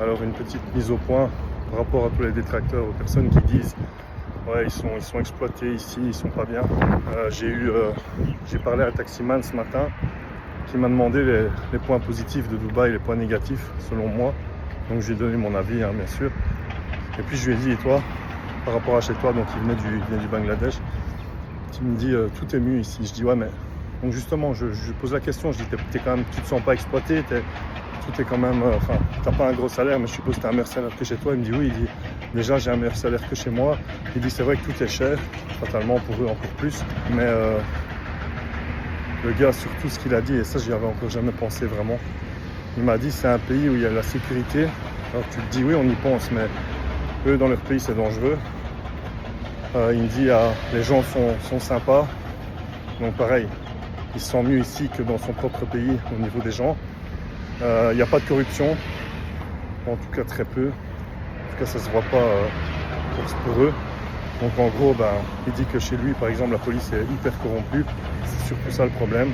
Alors une petite mise au point par rapport à tous les détracteurs, aux personnes qui disent ouais ils sont exploités ici, ils sont pas bien. J'ai parlé à un taximan ce matin qui m'a demandé les points positifs de Dubaï, les points négatifs selon moi. Donc je lui ai donné mon avis bien sûr. Et puis je lui ai dit, et toi, par rapport à chez toi, donc il venait du Bangladesh, il me dit tout est mieux ici. Je dis ouais mais donc justement je pose la question, je dis t'es quand même, tu te sens pas exploité, tout est quand même, t'as pas un gros salaire, mais je suppose que t'as un meilleur salaire que chez toi. Il me dit oui, il dit déjà j'ai un meilleur salaire que chez moi. Il dit c'est vrai que tout est cher, fatalement pour eux encore plus, mais le gars surtout ce qu'il a dit, et ça j'y avais encore jamais pensé vraiment, il m'a dit c'est un pays où il y a la sécurité. Alors tu te dis oui on y pense, mais eux dans leur pays c'est dangereux. Il me dit les gens sont sympas, donc pareil, il se sent mieux ici que dans son propre pays au niveau des gens. Il n'y a pas de corruption, en tout cas très peu, en tout cas ça se voit pas pour eux. Donc en gros il dit que chez lui par exemple la police est hyper corrompue, c'est surtout ça le problème.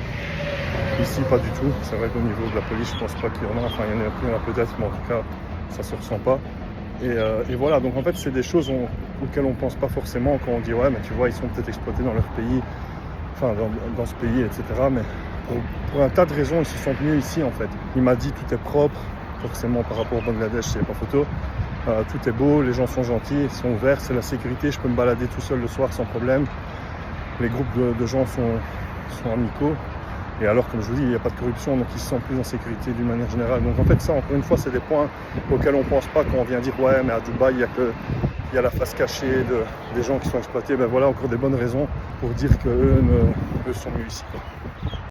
Ici pas du tout, c'est vrai qu'au niveau de la police je pense pas qu'il y en a, enfin il y en a peut-être, mais en tout cas ça se ressent pas. Et voilà, donc en fait c'est des choses auxquelles on pense pas forcément quand on dit ouais mais tu vois ils sont peut-être exploités dans leur pays, enfin dans ce pays, etc. Mais pour un tas de raisons ils se sentent mieux ici en fait. Il m'a dit tout est propre, forcément par rapport au Bangladesh c'est pas photo, tout est beau, les gens sont gentils, ils sont ouverts, c'est la sécurité, je peux me balader tout seul le soir sans problème, les groupes de gens sont amicaux. Et alors, comme je vous dis, il n'y a pas de corruption, donc ils se sentent plus en sécurité d'une manière générale. Donc en fait, ça, encore une fois, c'est des points auxquels on ne pense pas quand on vient dire « Ouais, mais à Dubaï, il y a la face cachée des gens qui sont exploités. » Ben voilà, encore des bonnes raisons pour dire qu'eux sont mieux ici.